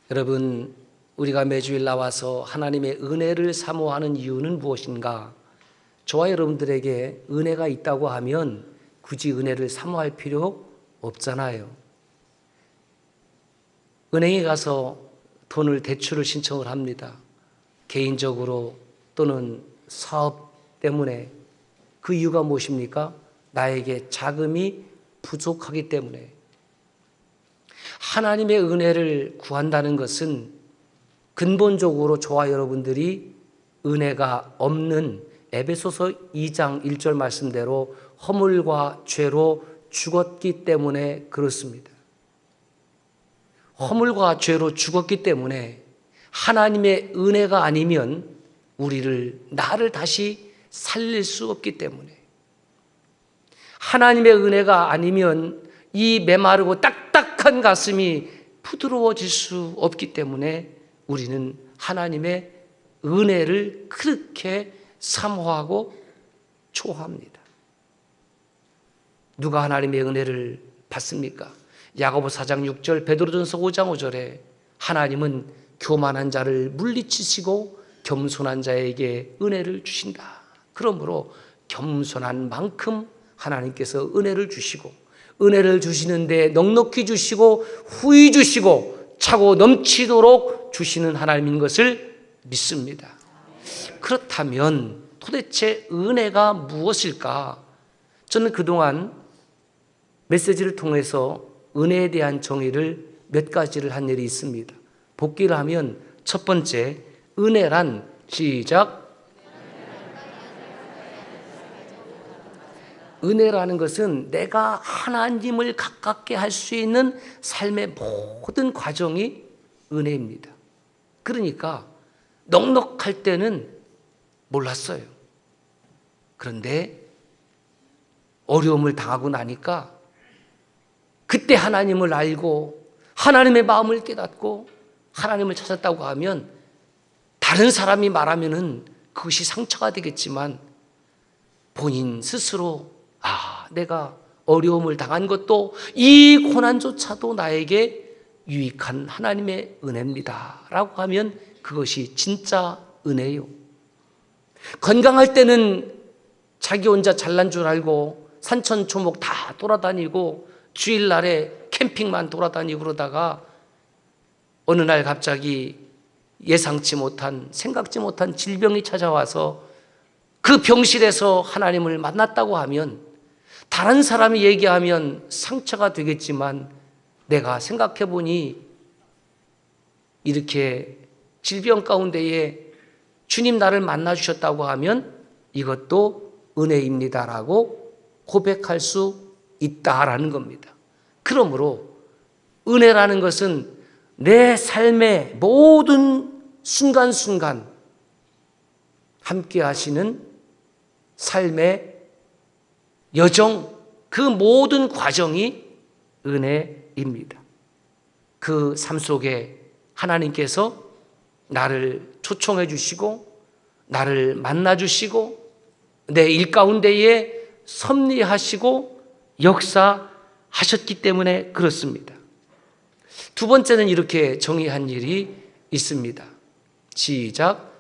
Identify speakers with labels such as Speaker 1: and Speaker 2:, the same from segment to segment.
Speaker 1: 여러분, 우리가 매주일 나와서 하나님의 은혜를 사모하는 이유는 무엇인가? 저와 여러분들에게 은혜가 있다고 하면 굳이 은혜를 사모할 필요 없잖아요. 은행에 가서 돈을 대출을 신청을 합니다. 개인적으로 또는 사업 때문에. 그 이유가 무엇입니까? 나에게 자금이 부족하기 때문에. 하나님의 은혜를 구한다는 것은 근본적으로 저와 여러분들이 은혜가 없는 에베소서 2장 1절 말씀대로 허물과 죄로 죽었기 때문에 그렇습니다. 허물과 죄로 죽었기 때문에 하나님의 은혜가 아니면 나를 다시 살릴 수 없기 때문에, 하나님의 은혜가 아니면 이 메마르고 딱딱한 가슴이 부드러워질 수 없기 때문에 우리는 하나님의 은혜를 그렇게 사모하고 초호합니다. 누가 하나님의 은혜를 받습니까? 야고보 4장 6절, 베드로전서 5장 5절에 하나님은 교만한 자를 물리치시고 겸손한 자에게 은혜를 주신다. 그러므로 겸손한 만큼 하나님께서 은혜를 주시고, 은혜를 주시는데 넉넉히 주시고 후히 주시고 차고 넘치도록 주시는 하나님인 것을 믿습니다. 그렇다면 도대체 은혜가 무엇일까? 저는 그동안 메시지를 통해서 은혜에 대한 정의를 몇 가지를 한 일이 있습니다. 복기를 하면 첫 번째, 은혜란 시작. 은혜라는 것은 내가 하나님을 가깝게 할 수 있는 삶의 모든 과정이 은혜입니다. 그러니까 넉넉할 때는 몰랐어요. 그런데 어려움을 당하고 나니까 그때 하나님을 알고 하나님의 마음을 깨닫고 하나님을 찾았다고 하면, 다른 사람이 말하면은 그것이 상처가 되겠지만 본인 스스로 내가 어려움을 당한 것도 이 고난조차도 나에게 유익한 하나님의 은혜입니다 라고 하면 그것이 진짜 은혜예요. 건강할 때는 자기 혼자 잘난 줄 알고 산천초목 다 돌아다니고 주일날에 캠핑만 돌아다니고 그러다가 어느 날 갑자기 예상치 못한, 생각지 못한 질병이 찾아와서 그 병실에서 하나님을 만났다고 하면, 다른 사람이 얘기하면 상처가 되겠지만 내가 생각해 보니 이렇게 질병 가운데에 주님 나를 만나 주셨다고 하면 이것도 은혜입니다라고 고백할 수 있다라는 겁니다. 그러므로 은혜라는 것은 내 삶의 모든 순간순간 함께 하시는 삶의 여정, 그 모든 과정이 은혜입니다. 그 삶 속에 하나님께서 나를 초청해 주시고 나를 만나 주시고 내 일 가운데에 섭리하시고 역사하셨기 때문에 그렇습니다. 두 번째는 이렇게 정의한 일이 있습니다. 시작.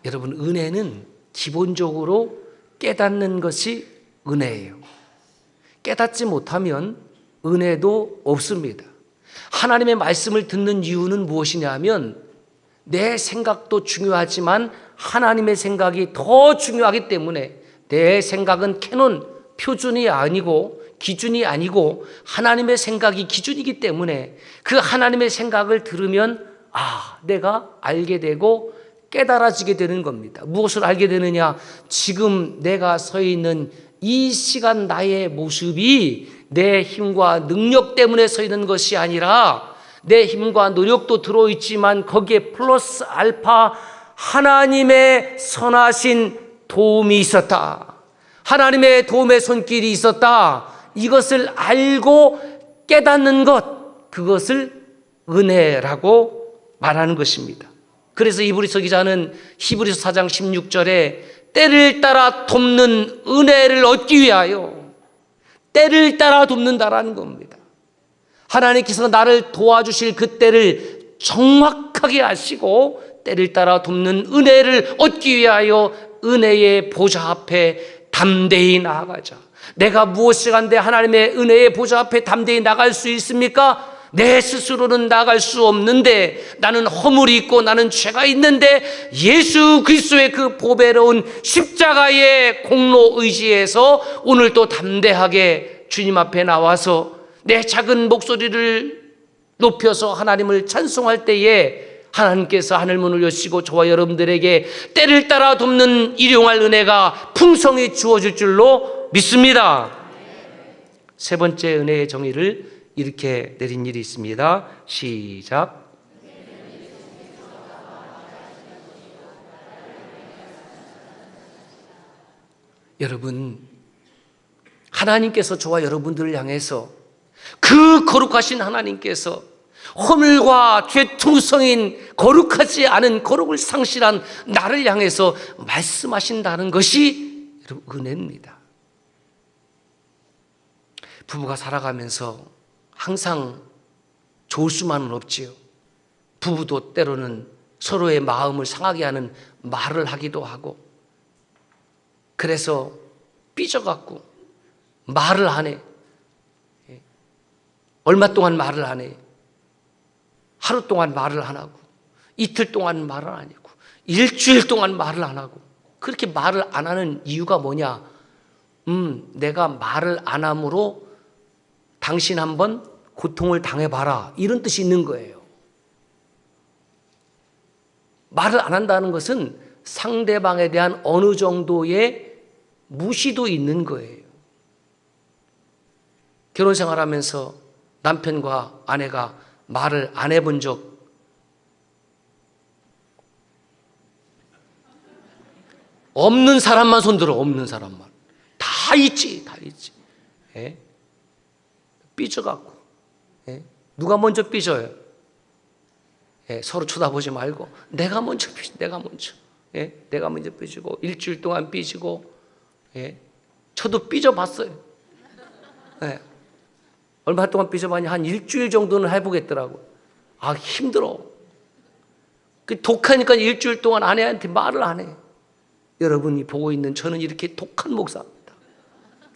Speaker 1: 여러분, 은혜는 기본적으로 깨닫는 것이 은혜예요. 깨닫지 못하면 은혜도 없습니다. 하나님의 말씀을 듣는 이유는 무엇이냐 하면 내 생각도 중요하지만 하나님의 생각이 더 중요하기 때문에, 내 생각은 캐논, 표준이 아니고 기준이 아니고 하나님의 생각이 기준이기 때문에 그 하나님의 생각을 들으면 내가 알게 되고 깨달아지게 되는 겁니다. 무엇을 알게 되느냐? 지금 내가 서 있는 이 시간 나의 모습이 내 힘과 능력 때문에 서 있는 것이 아니라 내 힘과 노력도 들어있지만 거기에 플러스 알파 하나님의 선하신 도움이 있었다. 하나님의 도움의 손길이 있었다. 이것을 알고 깨닫는 것, 그것을 은혜라고 말하는 것입니다. 그래서 히브리서 기자는 히브리서 4장 16절에 때를 따라 돕는 은혜를 얻기 위하여 때를 따라 돕는다라는 겁니다. 하나님께서 나를 도와주실 그 때를 정확하게 아시고 때를 따라 돕는 은혜를 얻기 위하여 은혜의 보좌 앞에 담대히 나아가자. 내가 무엇이간데 하나님의 은혜의 보좌 앞에 담대히 나갈 수 있습니까? 내 스스로는 나갈 수 없는데, 나는 허물이 있고 나는 죄가 있는데 예수 그리스도의 그 보배로운 십자가의 공로 의지에서 오늘 또 담대하게 주님 앞에 나와서 내 작은 목소리를 높여서 하나님을 찬송할 때에 하나님께서 하늘문을 여시고 저와 여러분들에게 때를 따라 돕는 일용할 은혜가 풍성히 주어질 줄로 믿습니다. 세 번째 은혜의 정의를 이렇게 내린 일이 있습니다. 시작. 여러분, 하나님께서 저와 여러분들을 향해서, 그 거룩하신 하나님께서 허물과 죄투성인 거룩하지 않은 거룩을 상실한 나를 향해서 말씀하신다는 것이 여러분 은혜입니다. 부부가 살아가면서 항상 좋을 수만은 없지요. 부부도 때로는 서로의 마음을 상하게 하는 말을 하기도 하고, 그래서 삐져갖고 말을 안 해. 얼마 동안 말을 안 해. 하루 동안 말을 안 하고, 이틀 동안 말을 안 하고, 일주일 동안 말을 안 하고. 그렇게 말을 안 하는 이유가 뭐냐? 내가 말을 안 함으로 당신 한번 고통을 당해봐라, 이런 뜻이 있는 거예요. 말을 안 한다는 것은 상대방에 대한 어느 정도의 무시도 있는 거예요. 결혼 생활하면서 남편과 아내가 말을 안 해본 적 없는 사람만 손들어. 없는 사람만. 다 있지, 다 있지. 예? 삐져갖고. 예? 누가 먼저 삐져요? 예? 서로 쳐다보지 말고 내가 먼저 삐져. 내가 먼저. 예? 내가 먼저 삐지고 일주일 동안 삐지고. 예? 저도 삐져봤어요. 예? 얼마 동안 삐져봤냐? 한 일주일 정도는 해보겠더라고. 아, 힘들어. 독하니까 일주일 동안 아내한테 말을 안 해. 여러분이 보고 있는 저는 이렇게 독한 목사입니다.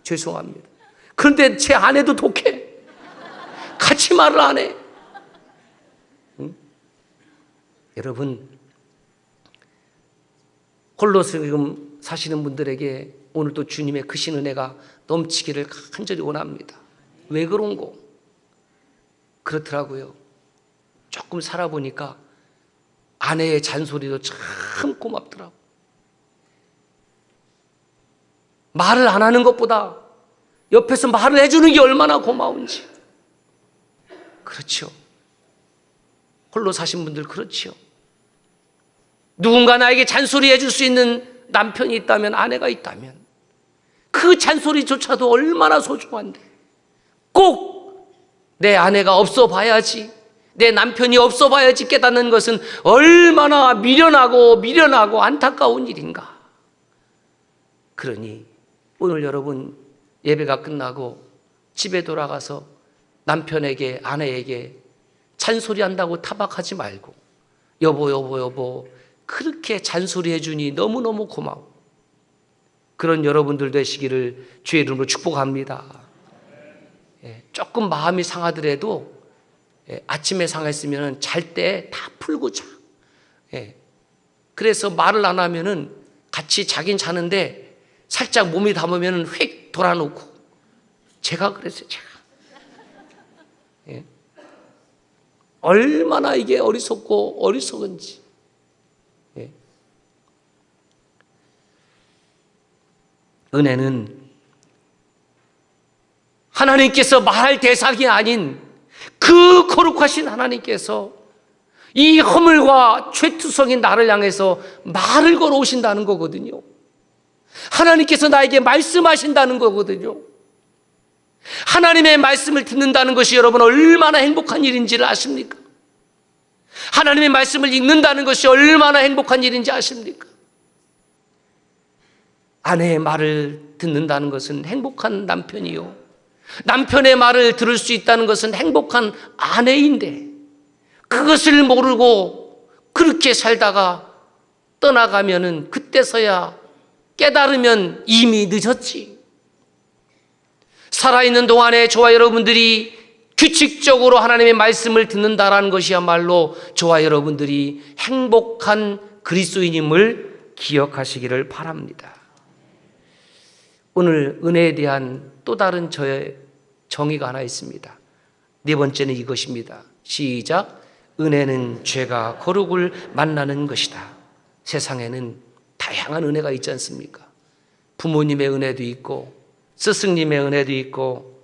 Speaker 1: 죄송합니다. 그런데 제 아내도 독해. 같이 말을 안 해. 응? 여러분, 홀로서 지금 사시는 분들에게 오늘도 주님의 크신 은혜가 넘치기를 간절히 원합니다. 왜 그런고? 그렇더라고요. 조금 살아보니까 아내의 잔소리도 참 고맙더라고. 말을 안 하는 것보다 옆에서 말을 해주는 게 얼마나 고마운지. 그렇죠. 홀로 사신 분들 그렇죠. 누군가 나에게 잔소리 해줄 수 있는 남편이 있다면, 아내가 있다면 그 잔소리조차도 얼마나 소중한데, 꼭 내 아내가 없어 봐야지, 내 남편이 없어 봐야지 깨닫는 것은 얼마나 미련하고 안타까운 일인가. 그러니 오늘 여러분 예배가 끝나고 집에 돌아가서 남편에게, 아내에게 잔소리한다고 타박하지 말고, 여보 그렇게 잔소리해 주니 너무너무 고마워. 그런 여러분들 되시기를 주의 이름으로 축복합니다. 조금 마음이 상하더라도 아침에 상했으면 잘 때 다 풀고 자. 그래서 말을 안 하면은 같이 자긴 자는데 살짝 몸이 담으면 휙 돌아놓고. 제가 그랬어요. 제가. 얼마나 이게 어리석고 어리석은지. 은혜는 하나님께서 말할 대상이 아닌 그 거룩하신 하나님께서 이 허물과 죄투성인 나를 향해서 말을 걸어오신다는 거거든요. 하나님께서 나에게 말씀하신다는 거거든요. 하나님의 말씀을 듣는다는 것이 여러분 얼마나 행복한 일인지를 아십니까? 하나님의 말씀을 읽는다는 것이 얼마나 행복한 일인지 아십니까? 아내의 말을 듣는다는 것은 행복한 남편이요, 남편의 말을 들을 수 있다는 것은 행복한 아내인데, 그것을 모르고 그렇게 살다가 떠나가면은 그때서야 깨달으면 이미 늦었지. 살아있는 동안에 저와 여러분들이 규칙적으로 하나님의 말씀을 듣는다라는 것이야말로 저와 여러분들이 행복한 그리스도인임을 기억하시기를 바랍니다. 오늘 은혜에 대한 또 다른 저의 정의가 하나 있습니다. 네 번째는 이것입니다. 시작. 은혜는 죄가 거룩을 만나는 것이다. 세상에는 다양한 은혜가 있지 않습니까? 부모님의 은혜도 있고, 스승님의 은혜도 있고,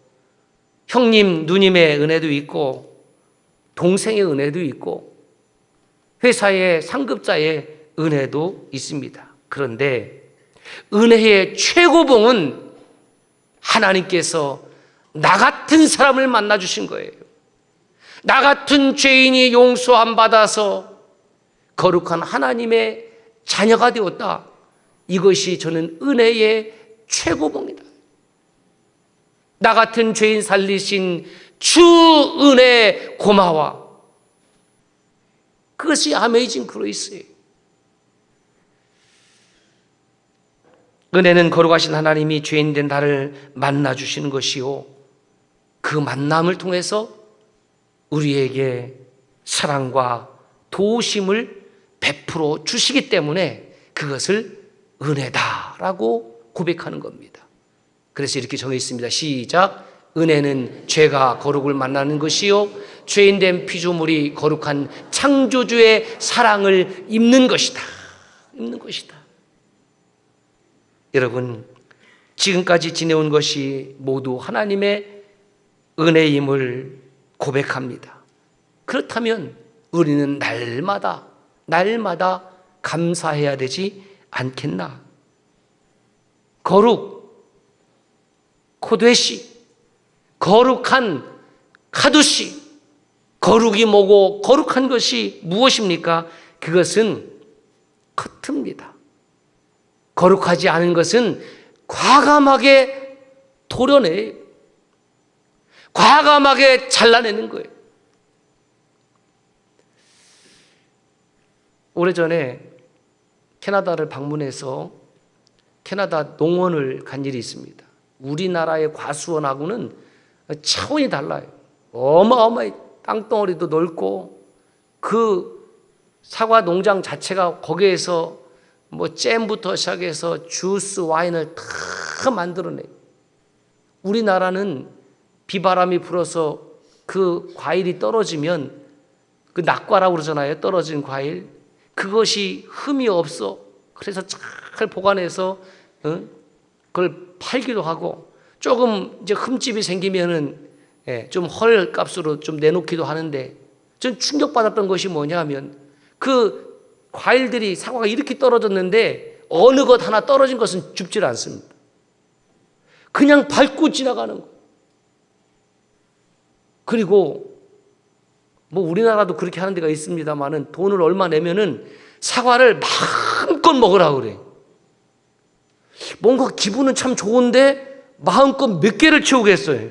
Speaker 1: 형님, 누님의 은혜도 있고, 동생의 은혜도 있고, 회사의 상급자의 은혜도 있습니다. 그런데 은혜의 최고봉은 하나님께서 나 같은 사람을 만나주신 거예요. 나 같은 죄인이 용서함 받아서 거룩한 하나님의 자녀가 되었다. 이것이 저는 은혜의 최고봉이다. 나 같은 죄인 살리신 주 은혜 고마워. 그것이 아메이징 그레이스예요. 은혜는 거룩하신 하나님이 죄인된 나를 만나주시는 것이요, 그 만남을 통해서 우리에게 사랑과 도우심을 베풀어 주시기 때문에 그것을 은혜다라고 고백하는 겁니다. 그래서 이렇게 정해 있습니다. 시작. 은혜는 죄가 거룩을 만나는 것이요, 죄인된 피조물이 거룩한 창조주의 사랑을 입는 것이다. 입는 것이다. 여러분, 지금까지 지내온 것이 모두 하나님의 은혜임을 고백합니다. 그렇다면 우리는 날마다 감사해야 되지 않겠나? 거룩, 코데시, 거룩한 카두시, 거룩이 뭐고 거룩한 것이 무엇입니까? 그것은 커트입니다. 거룩하지 않은 것은 과감하게 도려내요. 과감하게 잘라내는 거예요. 오래전에 캐나다를 방문해서 캐나다 농원을 간 일이 있습니다. 우리나라의 과수원하고는 차원이 달라요. 어마어마해. 땅덩어리도 넓고, 그 사과 농장 자체가 거기에서 뭐 잼부터 시작해서 주스, 와인을 다 만들어내요. 우리나라는 비바람이 불어서 그 과일이 떨어지면, 그 낙과라고 그러잖아요. 떨어진 과일. 그것이 흠이 없어. 그래서 잘 보관해서 그걸 팔기도 하고, 조금 이제 흠집이 생기면은 좀 헐 값으로 좀 내놓기도 하는데, 전 충격받았던 것이 뭐냐면, 그 과일들이, 사과가 이렇게 떨어졌는데 어느 것 하나 떨어진 것은 줍질 않습니다. 그냥 밟고 지나가는 거. 그리고 뭐 우리나라도 그렇게 하는 데가 있습니다만은, 돈을 얼마 내면은 사과를 마음껏 먹으라고 그래. 뭔가 기분은 참 좋은데 마음껏 몇 개를 채우겠어요.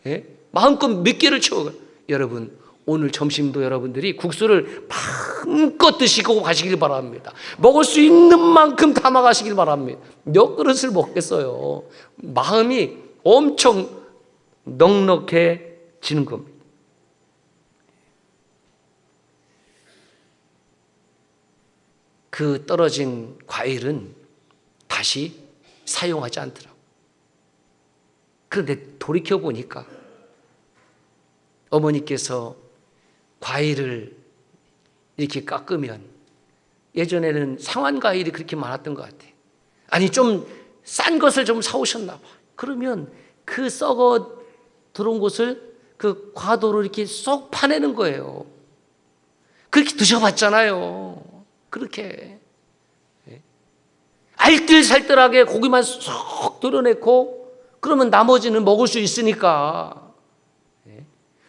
Speaker 1: 예? 마음껏 몇 개를 채우고. 여러분, 오늘 점심도 여러분들이 국수를 마음껏 드시고 가시길 바랍니다. 먹을 수 있는 만큼 담아 가시길 바랍니다. 몇 그릇을 먹겠어요. 마음이 엄청 넉넉해지는 겁니다. 그 떨어진 과일은 다시 사용하지 않더라고요. 그런데 돌이켜보니까 어머니께서 과일을 이렇게 깎으면, 예전에는 상한 과일이 그렇게 많았던 것 같아요. 아니, 좀 싼 것을 좀 사오셨나 봐. 그러면 그 썩어 들어온 것을 그 과도로 이렇게 쏙 파내는 거예요. 그렇게 드셔봤잖아요. 그렇게 알뜰살뜰하게 고기만 쏙 도려내고, 그러면 나머지는 먹을 수 있으니까.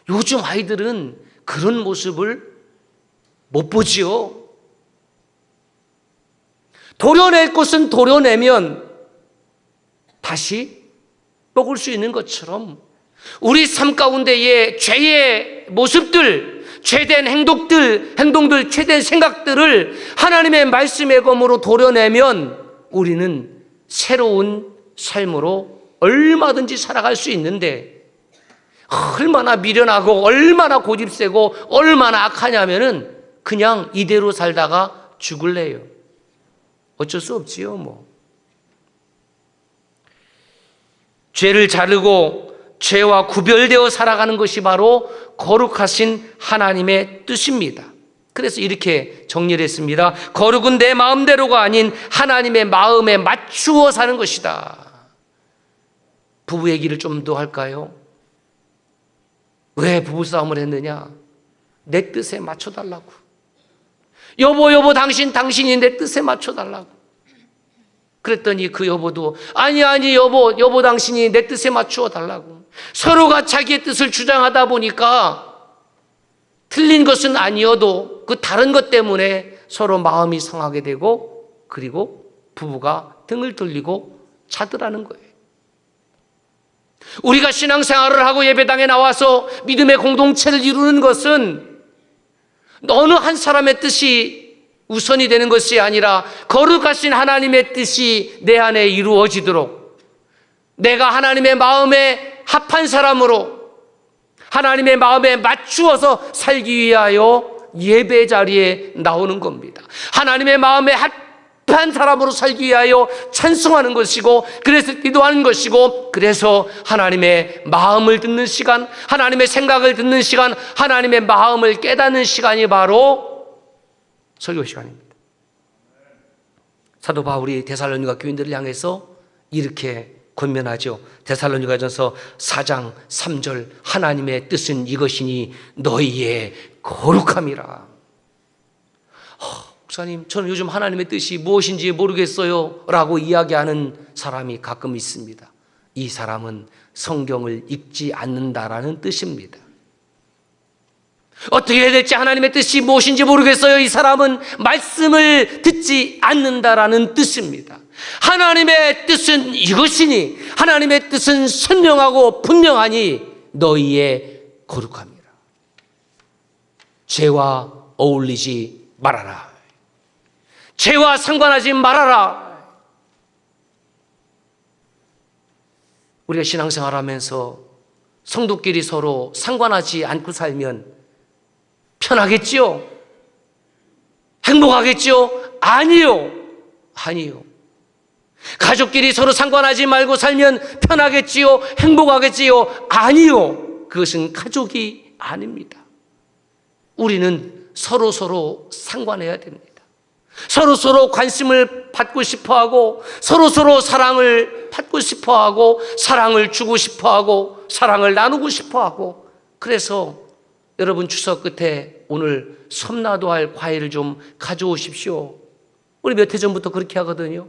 Speaker 1: 요즘 아이들은 그런 모습을 못 보지요. 도려낼 것은 도려내면 다시 먹을 수 있는 것처럼 우리 삶 가운데의 죄의 모습들, 죄된 행동들, 죄된 생각들을 하나님의 말씀의 검으로 도려내면 우리는 새로운 삶으로 얼마든지 살아갈 수 있는데, 얼마나 미련하고 얼마나 고집세고 얼마나 악하냐면은 그냥 이대로 살다가 죽을래요. 어쩔 수 없지요, 뭐. 죄를 자르고 죄와 구별되어 살아가는 것이 바로 거룩하신 하나님의 뜻입니다. 그래서 이렇게 정리를 했습니다. 거룩은 내 마음대로가 아닌 하나님의 마음에 맞추어 사는 것이다. 부부 얘기를 좀 더 할까요? 왜 부부싸움을 했느냐? 내 뜻에 맞춰달라고. 여보 당신이 내 뜻에 맞춰달라고. 그랬더니 그 여보도 아니 여보 당신이 내 뜻에 맞추어 달라고. 서로가 자기의 뜻을 주장하다 보니까 틀린 것은 아니어도 그 다른 것 때문에 서로 마음이 상하게 되고, 그리고 부부가 등을 돌리고 자더라는 거예요. 우리가 신앙생활을 하고 예배당에 나와서 믿음의 공동체를 이루는 것은 어느 한 사람의 뜻이 우선이 되는 것이 아니라 거룩하신 하나님의 뜻이 내 안에 이루어지도록, 내가 하나님의 마음에 합한 사람으로 하나님의 마음에 맞추어서 살기 위하여 예배 자리에 나오는 겁니다. 하나님의 마음에 합한 사람으로 살기 위하여 찬송하는 것이고, 그래서 기도하는 것이고, 그래서 하나님의 마음을 듣는 시간, 하나님의 생각을 듣는 시간, 하나님의 마음을 깨닫는 시간이 바로 설교 시간입니다. 사도 바울이 데살로니가 교인들을 향해서 이렇게 권면하죠. 데살로니가전서 4장 3절, 하나님의 뜻은 이것이니 너희의 거룩함이라. 목사님, 저는 요즘 하나님의 뜻이 무엇인지 모르겠어요 라고 이야기하는 사람이 가끔 있습니다. 이 사람은 성경을 읽지 않는다라는 뜻입니다. 어떻게 해야 될지 하나님의 뜻이 무엇인지 모르겠어요. 이 사람은 말씀을 듣지 않는다라는 뜻입니다. 하나님의 뜻은 이것이니, 하나님의 뜻은 선명하고 분명하니 너희의 거룩함이라. 죄와 어울리지 말아라. 죄와 상관하지 말아라. 우리가 신앙생활하면서 성도끼리 서로 상관하지 않고 살면 편하겠지요? 행복하겠지요? 아니요. 가족끼리 서로 상관하지 말고 살면 편하겠지요? 행복하겠지요? 아니요. 그것은 가족이 아닙니다. 우리는 서로 상관해야 됩니다. 서로 관심을 받고 싶어하고, 서로 사랑을 받고 싶어하고, 사랑을 주고 싶어하고, 사랑을 나누고 싶어하고. 그래서 여러분 추석 끝에 오늘 섬나도할 과일을 좀 가져오십시오. 우리 몇 해 전부터 그렇게 하거든요.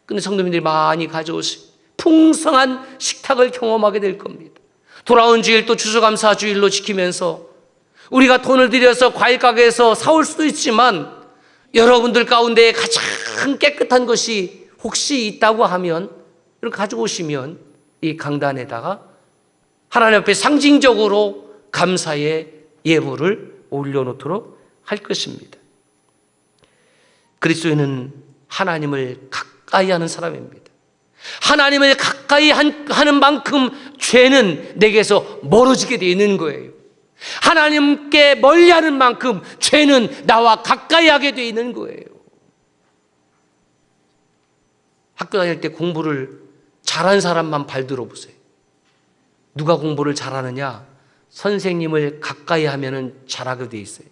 Speaker 1: 근데 성도님들이 많이 가져오세요. 풍성한 식탁을 경험하게 될 겁니다. 돌아온 주일 또 추수감사 주일로 지키면서 우리가 돈을 들여서 과일 가게에서 사올 수도 있지만, 여러분들 가운데 가장 깨끗한 것이 혹시 있다고 하면 이렇게 가져오시면 이 강단에다가 하나님 앞에 상징적으로 감사의 예물을 올려놓도록 할 것입니다. 그리스도인은 하나님을 가까이 하는 사람입니다. 하나님을 가까이 하는 만큼 죄는 내게서 멀어지게 되어 있는 거예요. 하나님께 멀리하는 만큼 죄는 나와 가까이 하게 되어 있는 거예요. 학교 다닐 때 공부를 잘한 사람만 발 들어보세요. 누가 공부를 잘하느냐? 선생님을 가까이 하면 잘하게 돼 있어요.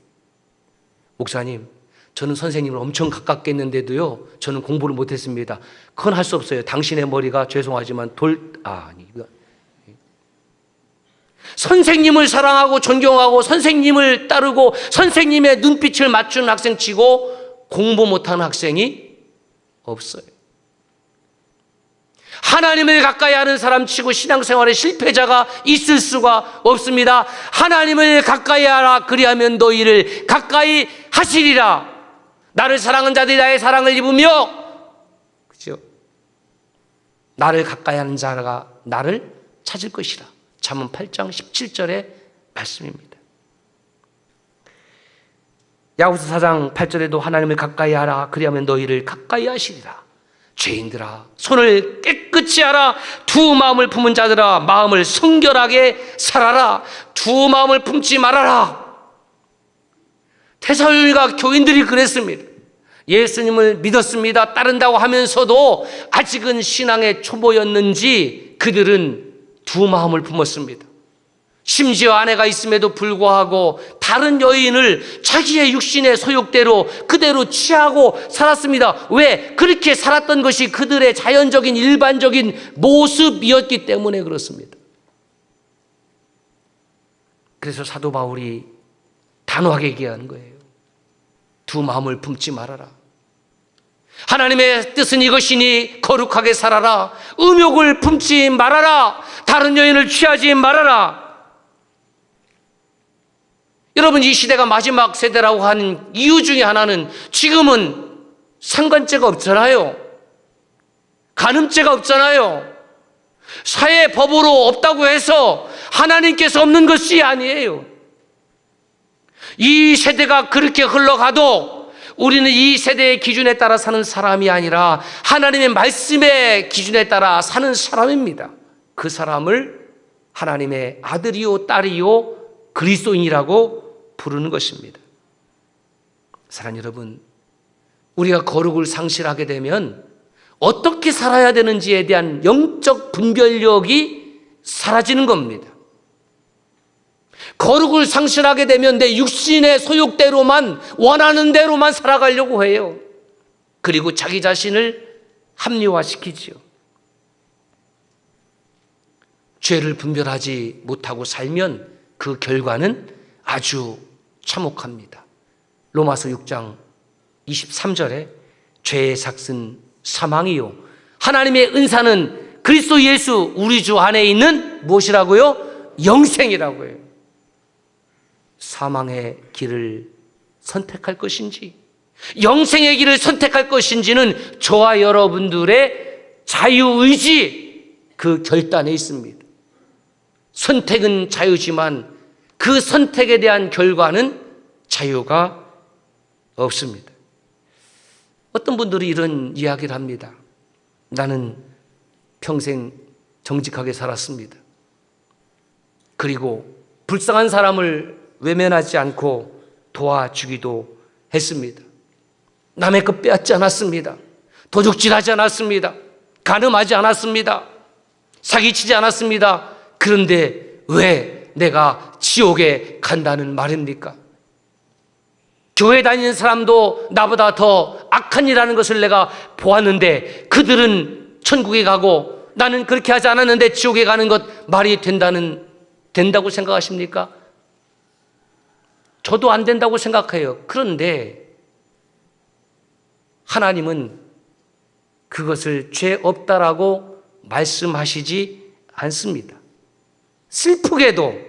Speaker 1: 목사님, 저는 선생님을 엄청 가깝게 했는데도요, 저는 공부를 못했습니다. 그건 할 수 없어요. 당신의 머리가 죄송하지만 선생님을 사랑하고 존경하고 선생님을 따르고 선생님의 눈빛을 맞추는 학생 치고 공부 못하는 학생이 없어요. 하나님을 가까이 하는 사람 치고 신앙생활에 실패자가 있을 수가 없습니다. 하나님을 가까이 하라. 그리하면 너희를 가까이 하시리라. 나를 사랑하는 자들이 나의 사랑을 입으며, 그죠? 나를 가까이 하는 자가 나를 찾을 것이라. 잠언 8장 17절의 말씀입니다. 야고보서 4장 8절에도 하나님을 가까이 하라. 그리하면 너희를 가까이 하시리라. 죄인들아, 손을 깨끗이 하라. 두 마음을 품은 자들아, 마음을 성결하게 살아라. 두 마음을 품지 말아라. 데살로니가 교인들이 그랬습니다. 예수님을 믿었습니다, 따른다고 하면서도 아직은 신앙의 초보였는지 그들은 두 마음을 품었습니다. 심지어 아내가 있음에도 불구하고 다른 여인을 자기의 육신의 소욕대로 그대로 취하고 살았습니다. 왜? 그렇게 살았던 것이 그들의 자연적인 일반적인 모습이었기 때문에 그렇습니다. 그래서 사도 바울이 단호하게 얘기하는 거예요. 두 마음을 품지 말아라. 하나님의 뜻은 이것이니 거룩하게 살아라. 음욕을 품지 말아라. 다른 여인을 취하지 말아라. 여러분, 이 시대가 마지막 세대라고 하는 이유 중에 하나는 지금은 상간죄가 없잖아요. 간음죄가 없잖아요. 사회 법으로 없다고 해서 하나님께서 없는 것이 아니에요. 이 세대가 그렇게 흘러가도 우리는 이 세대의 기준에 따라 사는 사람이 아니라 하나님의 말씀의 기준에 따라 사는 사람입니다. 그 사람을 하나님의 아들이요 딸이요 그리스도인이라고 부르는 것입니다. 사랑하는 여러분, 우리가 거룩을 상실하게 되면 어떻게 살아야 되는지에 대한 영적 분별력이 사라지는 겁니다. 거룩을 상실하게 되면 내 육신의 소욕대로만, 원하는 대로만 살아가려고 해요. 그리고 자기 자신을 합리화시키지요. 죄를 분별하지 못하고 살면 그 결과는 아주 참혹합니다. 로마서 6장 23절에 죄의 삭은 사망이요 하나님의 은사는 그리스도 예수 우리 주 안에 있는 무엇이라고요? 영생이라고 해요. 사망의 길을 선택할 것인지 영생의 길을 선택할 것인지는 저와 여러분들의 자유의지, 그 결단에 있습니다. 선택은 자유지만 그 선택에 대한 결과는 자유가 없습니다. 어떤 분들이 이런 이야기를 합니다. 나는 평생 정직하게 살았습니다. 그리고 불쌍한 사람을 외면하지 않고 도와주기도 했습니다. 남의 것 빼앗지 않았습니다. 도둑질하지 않았습니다. 간음하지 않았습니다. 사기치지 않았습니다. 그런데 왜 내가 지옥에 간다는 말입니까? 교회 다니는 사람도 나보다 더 악한 일하는 것을 내가 보았는데 그들은 천국에 가고 나는 그렇게 하지 않았는데 지옥에 가는 것 말이 된다고 생각하십니까? 저도 안 된다고 생각해요. 그런데 하나님은 그것을 죄 없다라고 말씀하시지 않습니다. 슬프게도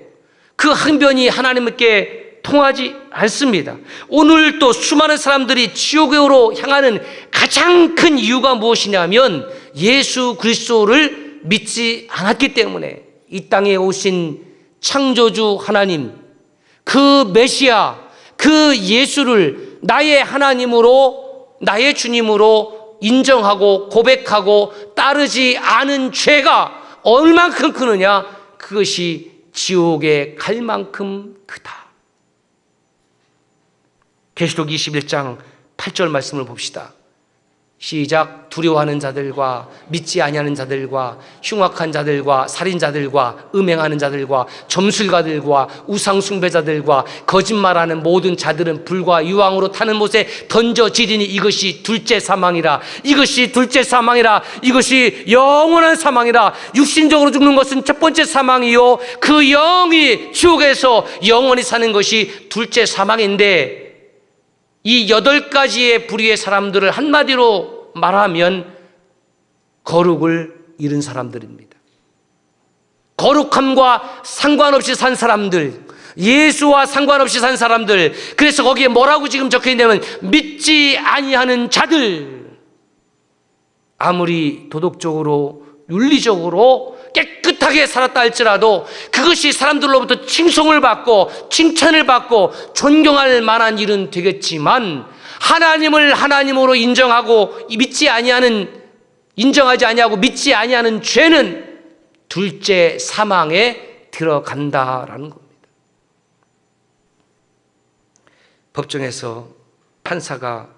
Speaker 1: 그 항변이 하나님께 통하지 않습니다. 오늘 또 수많은 사람들이 지옥으로 향하는 가장 큰 이유가 무엇이냐면 예수 그리스도를 믿지 않았기 때문에 이 땅에 오신 창조주 하나님, 그 메시아, 그 예수를 나의 하나님으로, 나의 주님으로 인정하고 고백하고 따르지 않은 죄가 얼만큼 크느냐, 그것이 지옥에 갈 만큼 크다. 계시록 21장 8절 말씀을 봅시다. 시작. 두려워하는 자들과 믿지 아니하는 자들과 흉악한 자들과 살인자들과 음행하는 자들과 점술가들과 우상숭배자들과 거짓말하는 모든 자들은 불과 유황으로 타는 못에 던져지리니 이것이 둘째 사망이라. 이것이 둘째 사망이라. 이것이 영원한 사망이라. 육신적으로 죽는 것은 첫 번째 사망이요 그 영이 지옥에서 영원히 사는 것이 둘째 사망인데, 이 8가지의 부류의 사람들을 한마디로 말하면 거룩을 잃은 사람들입니다. 거룩함과 상관없이 산 사람들, 예수와 상관없이 산 사람들, 그래서 거기에 뭐라고 지금 적혀 있냐면 믿지 아니하는 자들. 아무리 도덕적으로 윤리적으로 깨끗하게 살았다 할지라도 그것이 사람들로부터 칭송을 받고 칭찬을 받고 존경할 만한 일은 되겠지만, 하나님을 하나님으로 인정하지 아니하고 믿지 아니하는 죄는 둘째 사망에 들어간다라는 겁니다. 법정에서 판사가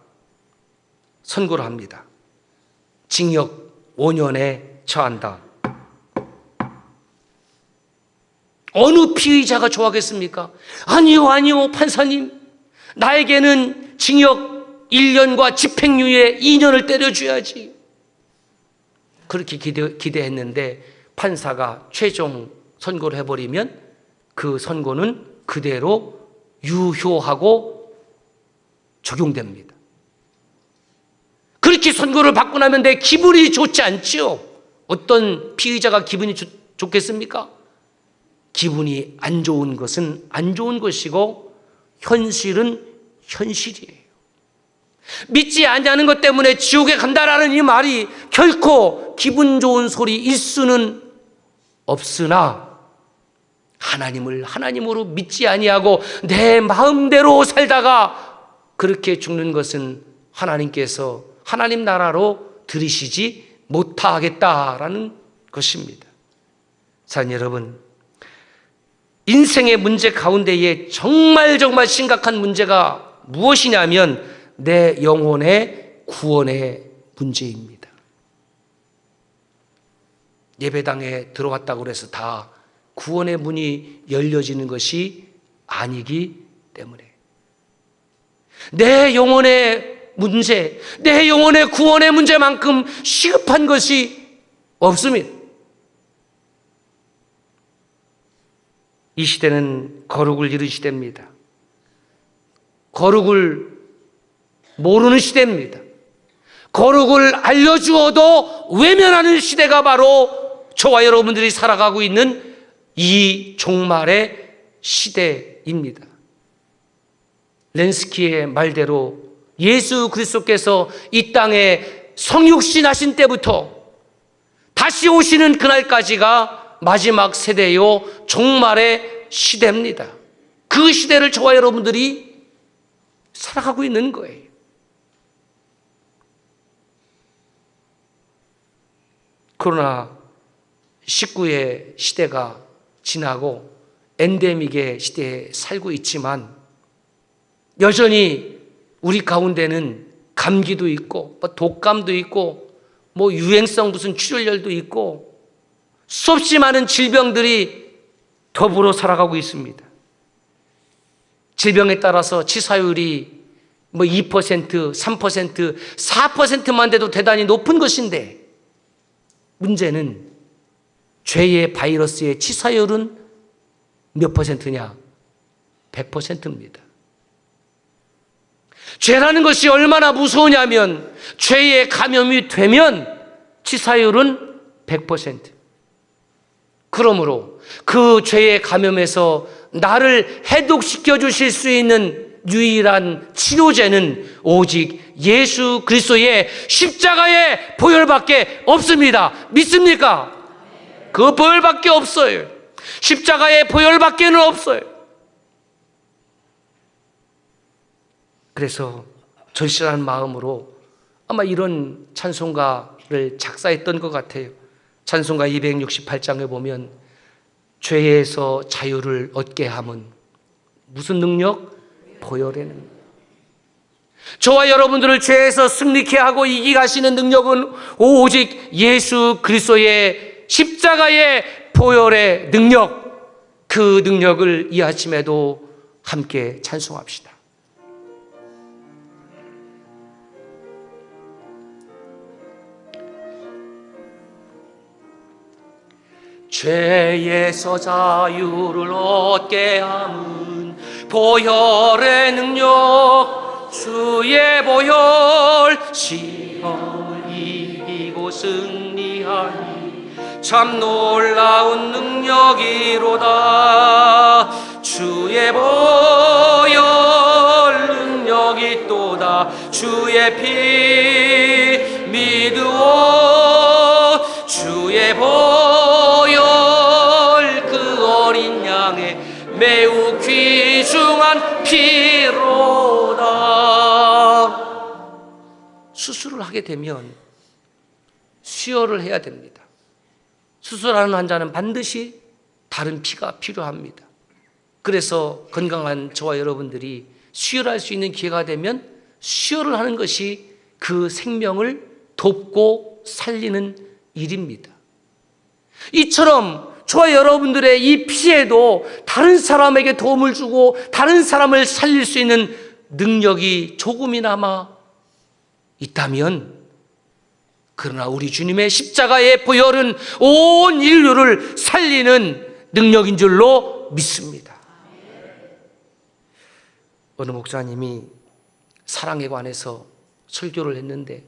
Speaker 1: 선고를 합니다. 징역 5년에 처한다. 어느 피의자가 좋아하겠습니까? 아니요, 판사님. 나에게는 징역 1년과 집행유예 2년을 때려줘야지. 그렇게 기대했는데 판사가 최종 선고를 해버리면 그 선고는 그대로 유효하고 적용됩니다. 그렇게 선고를 받고 나면 내 기분이 좋지 않죠? 어떤 피의자가 기분이 좋겠습니까? 기분이 안 좋은 것은 안 좋은 것이고 현실은 현실이에요. 믿지 않는 것 때문에 지옥에 간다라는 이 말이 결코 기분 좋은 소리일 수는 없으나, 하나님을 하나님으로 믿지 아니하고 내 마음대로 살다가 그렇게 죽는 것은 하나님께서 하나님 나라로 들이시지 못하겠다라는 것입니다. 사랑하는 여러분, 인생의 문제 가운데에 정말 심각한 문제가 무엇이냐면 내 영혼의 구원의 문제입니다. 예배당에 들어왔다고 해서 다 구원의 문이 열려지는 것이 아니기 때문에 내 영혼의 문제, 내 영혼의 구원의 문제만큼 시급한 것이 없습니다. 이 시대는 거룩을 잃은 시대입니다. 거룩을 모르는 시대입니다. 거룩을 알려주어도 외면하는 시대가 바로 저와 여러분들이 살아가고 있는 이 종말의 시대입니다. 렌스키의 말대로 예수 그리스도께서 이 땅에 성육신 하신 때부터 다시 오시는 그날까지가 마지막 세대요 종말의 시대입니다. 그 시대를 저와 여러분들이 살아가고 있는 거예요. 코로나19의 시대가 지나고 엔데믹의 시대에 살고 있지만 여전히 우리 가운데는 감기도 있고 독감도 있고 유행성 무슨 출혈도 있고 수없이 많은 질병들이 더불어 살아가고 있습니다. 질병에 따라서 치사율이 2%, 3%, 4%만 돼도 대단히 높은 것인데 문제는 죄의 바이러스의 치사율은 몇 퍼센트냐? 100%입니다. 죄라는 것이 얼마나 무서우냐면 죄에 감염이 되면 치사율은 100%. 그러므로 그 죄의 감염에서 나를 해독시켜 주실 수 있는 유일한 치료제는 오직 예수 그리스도의 십자가의 보혈밖에 없습니다. 믿습니까? 그 보혈밖에 없어요. 십자가의 보혈밖에는 없어요. 그래서 절실한 마음으로 아마 이런 찬송가를 작사했던 것 같아요. 찬송가 268장에 보면 죄에서 자유를 얻게 함은 무슨 능력? 보혈의 능력. 저와 여러분들을 죄에서 승리케 하고 이기게 하시는 능력은 오직 예수 그리스도의 십자가의 보혈의 능력, 그 능력을 이 아침에도 함께 찬송합시다. 죄에서 자유를 얻게 함은 보혈의 능력, 주의 보혈, 시험을 이기고 승리하니 참 놀라운 능력이로다. 주의 보혈 능력이 또다 주의 피 믿으오 주의 보혈 그 어린 양의 매우 귀중한 피로다. 수술을 하게 되면 수혈을 해야 됩니다. 수술하는 환자는 반드시 다른 피가 필요합니다. 그래서 건강한 저와 여러분들이 수혈할 수 있는 기회가 되면 수혈을 하는 것이 그 생명을 돕고 살리는 일입니다. 이처럼 저와 여러분들의 이 피에도 다른 사람에게 도움을 주고 다른 사람을 살릴 수 있는 능력이 조금이나마 있다면, 그러나 우리 주님의 십자가의 보혈은 온 인류를 살리는 능력인 줄로 믿습니다. 어느 목사님이 사랑에 관해서 설교를 했는데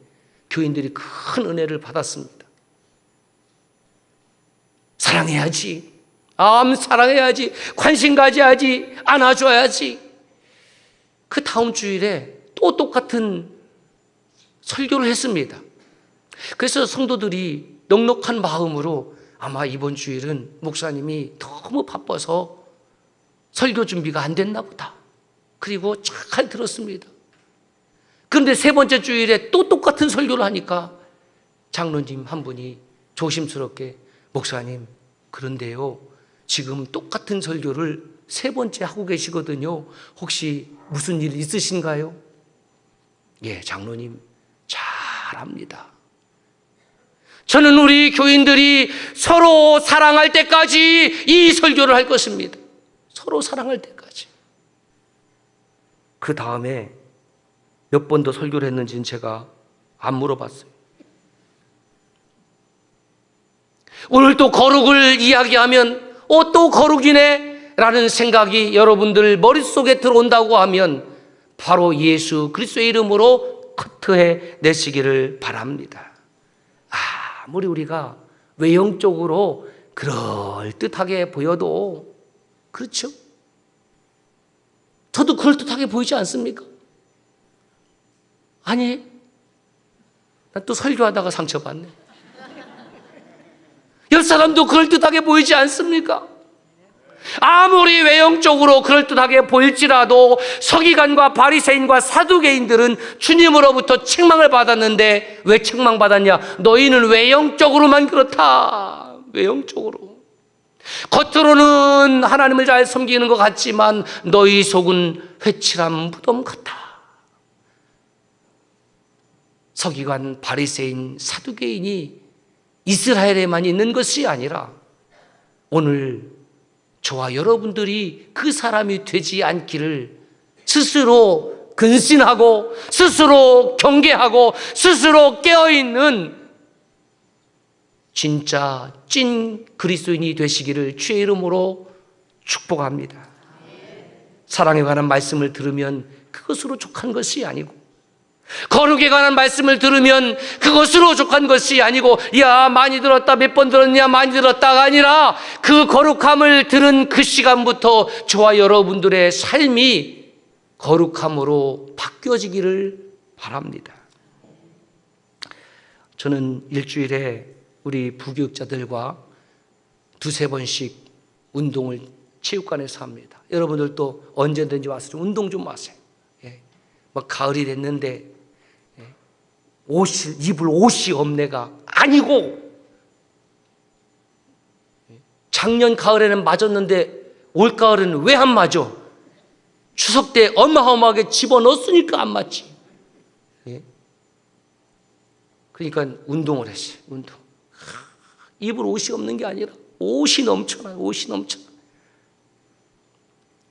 Speaker 1: 교인들이 큰 은혜를 받았습니다. 사랑해야지, 사랑해야지, 관심 가져야지, 안아줘야지. 그 다음 주일에 또 똑같은 설교를 했습니다. 그래서 성도들이 넉넉한 마음으로 아마 이번 주일은 목사님이 너무 바빠서 설교 준비가 안 됐나 보다. 그리고 잘 들었습니다. 그런데 세 번째 주일에 또 똑같은 설교를 하니까 장로님 한 분이 조심스럽게 목사님, 그런데요, 지금 똑같은 설교를 세 번째 하고 계시거든요. 혹시 무슨 일 있으신가요? 예, 장로님 잘합니다. 저는 우리 교인들이 서로 사랑할 때까지 이 설교를 할 것입니다. 서로 사랑할 때까지. 그 다음에 몇 번 더 설교를 했는지는 제가 안 물어봤어요. 오늘 또 거룩을 이야기하면 또 거룩이네 라는 생각이 여러분들 머릿속에 들어온다고 하면 바로 예수 그리스도의 이름으로 커트해 내시기를 바랍니다. 아무리 우리가 외형적으로 그럴듯하게 보여도, 그렇죠? 저도 그럴듯하게 보이지 않습니까? 아니, 나 또 설교하다가 상처받네. 옆 사람도 그럴듯하게 보이지 않습니까? 아무리 외형적으로 그럴듯하게 보일지라도 서기관과 바리새인과 사두개인들은 주님으로부터 책망을 받았는데, 왜 책망받았냐? 너희는 외형적으로만 그렇다. 외형적으로. 겉으로는 하나님을 잘 섬기는 것 같지만 너희 속은 회칠한 무덤 같다. 서기관, 바리새인, 사두개인이 이스라엘에만 있는 것이 아니라 오늘 저와 여러분들이 그 사람이 되지 않기를 스스로 근신하고 스스로 경계하고 스스로 깨어있는 진짜 찐 그리스도인이 되시기를 주의 이름으로 축복합니다. 사랑에 관한 말씀을 들으면 그것으로 족한 것이 아니고, 거룩에 관한 말씀을 들으면 그것으로 족한 것이 아니고, 야 많이 들었다, 몇 번 들었냐, 많이 들었다가 아니라 그 거룩함을 들은 그 시간부터 저와 여러분들의 삶이 거룩함으로 바뀌어지기를 바랍니다. 저는 일주일에 우리 부교육자들과 두세 번씩 운동을 체육관에서 합니다. 여러분들도 언제든지 와서 좀 운동 좀 하세요. 막 가을이 됐는데 입을 옷이 없네가 아니고, 작년 가을에는 맞았는데 올 가을에는 왜 안 맞아? 추석 때 어마어마하게 집어넣었으니까 안 맞지. 그러니까 운동을 했어요. 운동. 입을 옷이 없는 게 아니라 옷이 넘쳐나요. 옷이 넘쳐나.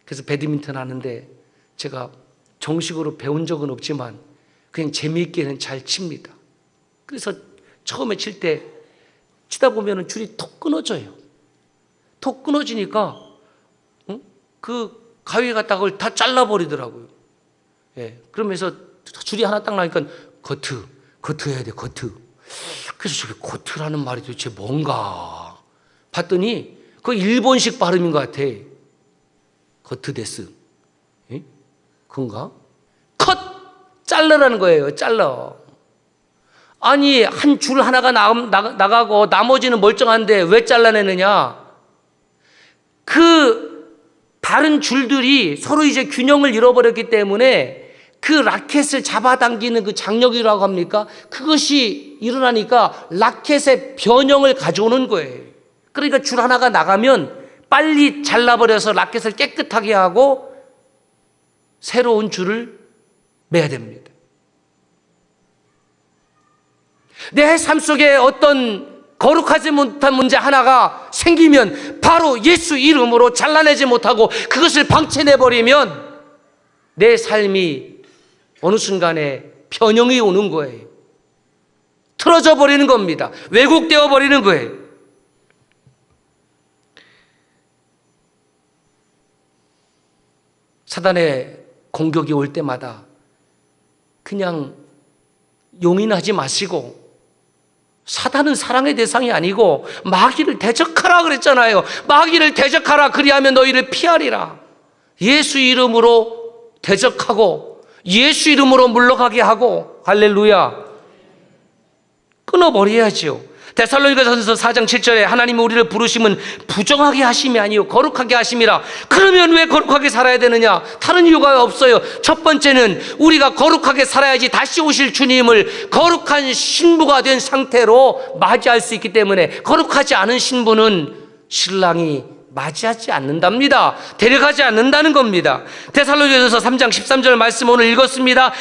Speaker 1: 그래서 배드민턴 하는데 제가 정식으로 배운 적은 없지만 그냥 재미있게는 잘 칩니다. 그래서 처음에 치다 보면 줄이 톡 끊어져요. 톡 끊어지니까 그 가위 갖다가 그걸 다 잘라버리더라고요. 그러면서 줄이 하나 딱 나니까 커트 해야 돼, 커트. 그래서 저게 커트라는 말이 도대체 뭔가 봤더니 그 일본식 발음인 것 같아. 커트데스. 예? 그건가? 컷! 잘라라는 거예요. 잘라. 아니, 한 줄 하나가 나가고 나머지는 멀쩡한데 왜 잘라내느냐? 그 다른 줄들이 서로 이제 균형을 잃어버렸기 때문에 그 라켓을 잡아당기는 그 장력이라고 합니까? 그것이 일어나니까 라켓의 변형을 가져오는 거예요. 그러니까 줄 하나가 나가면 빨리 잘라버려서 라켓을 깨끗하게 하고 새로운 줄을 매야 됩니다. 내 삶 속에 어떤 거룩하지 못한 문제 하나가 생기면 바로 예수 이름으로 잘라내지 못하고 그것을 방치해버리면 내 삶이 어느 순간에 변형이 오는 거예요. 틀어져 버리는 겁니다. 왜곡되어 버리는 거예요. 사단의 공격이 올 때마다 그냥 용인하지 마시고, 사단은 사랑의 대상이 아니고 마귀를 대적하라 그랬잖아요. 마귀를 대적하라, 그리하면 너희를 피하리라. 예수 이름으로 대적하고 예수 이름으로 물러가게 하고, 할렐루야, 끊어버려야죠. 데살로니가전서 4장 7절에 하나님이 우리를 부르심은 부정하게 하심이 아니요 거룩하게 하심이라. 그러면 왜 거룩하게 살아야 되느냐? 다른 이유가 없어요. 첫 번째는 우리가 거룩하게 살아야지 다시 오실 주님을 거룩한 신부가 된 상태로 맞이할 수 있기 때문에, 거룩하지 않은 신부는 신랑이 맞이하지 않는답니다. 데려가지 않는다는 겁니다. 데살로니가전서 3장 13절 말씀 오늘 읽었습니다.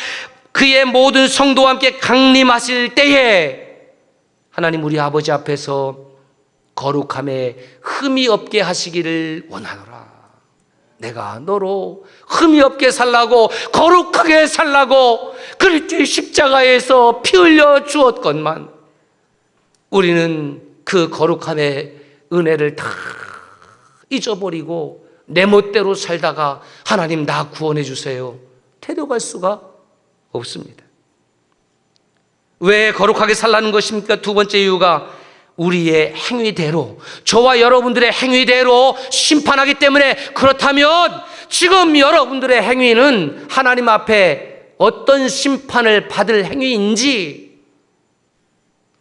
Speaker 1: 그의 모든 성도와 함께 강림하실 때에 하나님 우리 아버지 앞에서 거룩함에 흠이 없게 하시기를 원하노라. 내가 너로 흠이 없게 살라고, 거룩하게 살라고 그리스도의 십자가에서 피 흘려 주었건만 우리는 그 거룩함의 은혜를 다 잊어버리고 내 멋대로 살다가 하나님 나 구원해 주세요, 데려갈 수가 없습니다. 왜 거룩하게 살라는 것입니까? 두 번째 이유가 우리의 행위대로, 저와 여러분들의 행위대로 심판하기 때문에. 그렇다면 지금 여러분들의 행위는 하나님 앞에 어떤 심판을 받을 행위인지,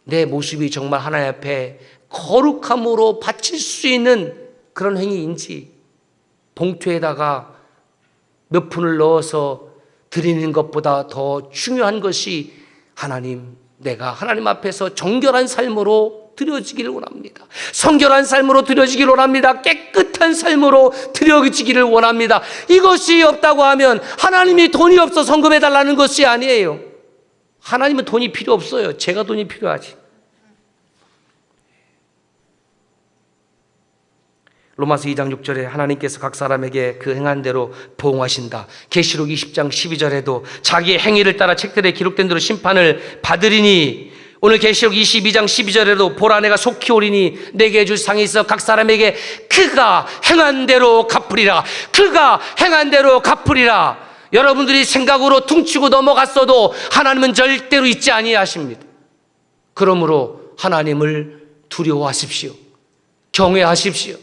Speaker 1: 내 모습이 정말 하나님 앞에 거룩함으로 바칠 수 있는 그런 행위인지, 봉투에다가 몇 푼을 넣어서 드리는 것보다 더 중요한 것이 하나님, 내가 하나님 앞에서 정결한 삶으로 드려지기를 원합니다. 성결한 삶으로 드려지기를 원합니다. 깨끗한 삶으로 드려지기를 원합니다. 이것이 없다고 하면 하나님이 돈이 없어 성금해달라는 것이 아니에요. 하나님은 돈이 필요 없어요. 제가 돈이 필요하지. 로마서 2장 6절에 하나님께서 각 사람에게 그 행한 대로 보응하신다. 계시록 20장 12절에도 자기의 행위를 따라 책들에 기록된 대로 심판을 받으리니, 오늘 계시록 22장 12절에도 보라 내가 속히 오리니 내게 줄 상이 있어 각 사람에게 그가 행한 대로 갚으리라. 그가 행한 대로 갚으리라. 여러분들이 생각으로 퉁치고 넘어갔어도 하나님은 절대로 잊지 아니하십니다. 그러므로 하나님을 두려워하십시오. 경외하십시오.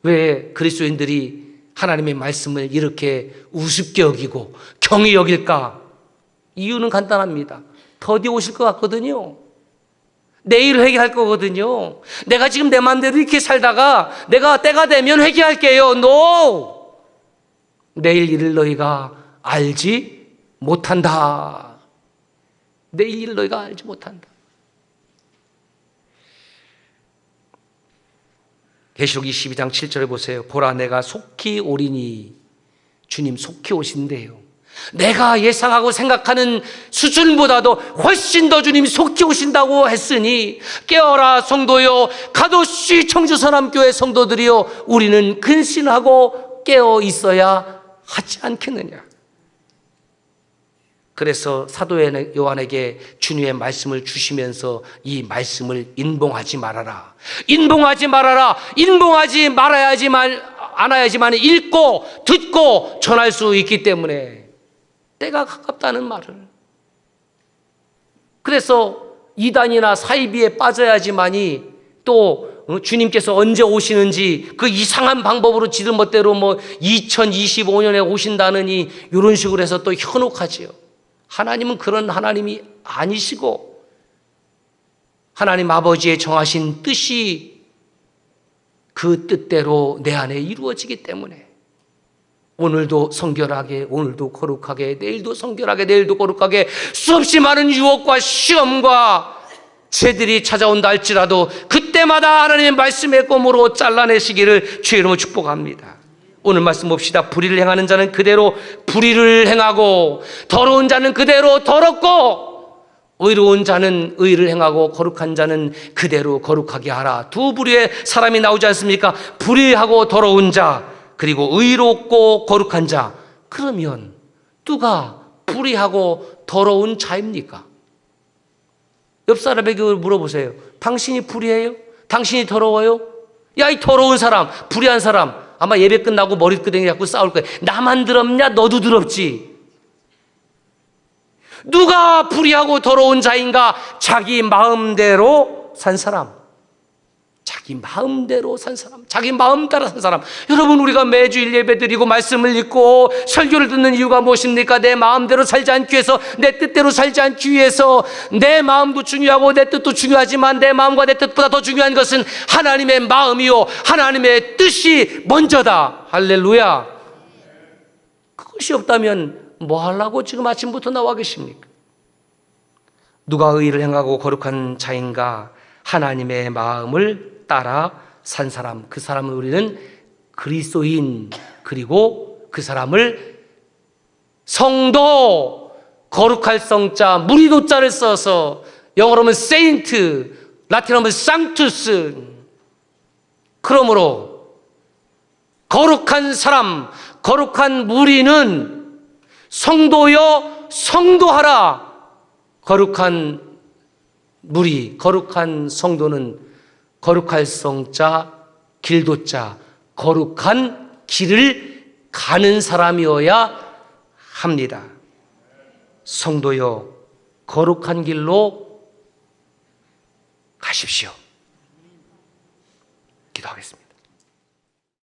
Speaker 1: 왜 그리스도인들이 하나님의 말씀을 이렇게 우습게 여기고 경히 여길까? 이유는 간단합니다. 더디 오실 것 같거든요. 내일 회개할 거거든요. 내가 지금 내 마음대로 이렇게 살다가 내가 때가 되면 회개할게요. No! 내일 일을 너희가 알지 못한다. 내일 일을 너희가 알지 못한다. 계시록 22장 7절에 보세요. 보라 내가 속히 오리니. 주님 속히 오신대요. 내가 예상하고 생각하는 수준보다도 훨씬 더 주님 속히 오신다고 했으니 깨어라 성도여, 가도시 청주서남교회 성도들이여, 우리는 근신하고 깨어 있어야 하지 않겠느냐. 그래서 사도 요한에게 주님의 말씀을 주시면서 이 말씀을 인봉하지 말아라. 인봉하지 말아라. 인봉하지 않아야지만 읽고 듣고 전할 수 있기 때문에 때가 가깝다는 말을. 그래서 이단이나 사이비에 빠져야지만이 또 주님께서 언제 오시는지 그 이상한 방법으로 지들 멋대로 2025년에 오신다느니 이런 식으로 해서 또 현혹하지요. 하나님은 그런 하나님이 아니시고 하나님 아버지의 정하신 뜻이 그 뜻대로 내 안에 이루어지기 때문에 오늘도 성결하게, 오늘도 거룩하게, 내일도 성결하게, 내일도 거룩하게 수없이 많은 유혹과 시험과 죄들이 찾아온다 할지라도 그때마다 하나님의 말씀의 껌으로 잘라내시기를 주의 이름으로 축복합니다. 오늘 말씀 봅시다. 불의를 행하는 자는 그대로 불의를 행하고 더러운 자는 그대로 더럽고 의로운 자는 의를 행하고 거룩한 자는 그대로 거룩하게 하라. 두 부류의 사람이 나오지 않습니까? 불의하고 더러운 자 그리고 의롭고 거룩한 자. 그러면 누가 불의하고 더러운 자입니까? 옆 사람에게 물어보세요. 당신이 불의해요? 당신이 더러워요? 야, 이 더러운 사람, 불의한 사람. 아마 예배 끝나고 머리끄댕이 잡고 싸울 거예요. 나만 더럽냐? 너도 더럽지. 누가 불의하고 더러운 자인가? 자기 마음대로 산 사람. 자기 마음대로 산 사람, 자기 마음 따라 산 사람. 여러분, 우리가 매주일 예배 드리고 말씀을 읽고 설교를 듣는 이유가 무엇입니까? 내 마음대로 살지 않기 위해서, 내 뜻대로 살지 않기 위해서. 내 마음도 중요하고 내 뜻도 중요하지만 내 마음과 내 뜻보다 더 중요한 것은 하나님의 마음이요 하나님의 뜻이 먼저다. 할렐루야. 그것이 없다면 뭐 하려고 지금 아침부터 나와 계십니까? 누가 의를 행하고 거룩한 자인가? 하나님의 마음을 따라 산 사람. 그 사람을 우리는 그리스도인, 그리고 그 사람을 성도, 거룩할 성자, 무리도자를 써서 영어로 하면 세인트, 라틴어로 하면 상투스. 그러므로 거룩한 사람, 거룩한 무리는 성도여 성도하라. 거룩한 무리, 거룩한 성도는 거룩할 성자, 길도자, 거룩한 길을 가는 사람이어야 합니다. 성도여 거룩한 길로 가십시오.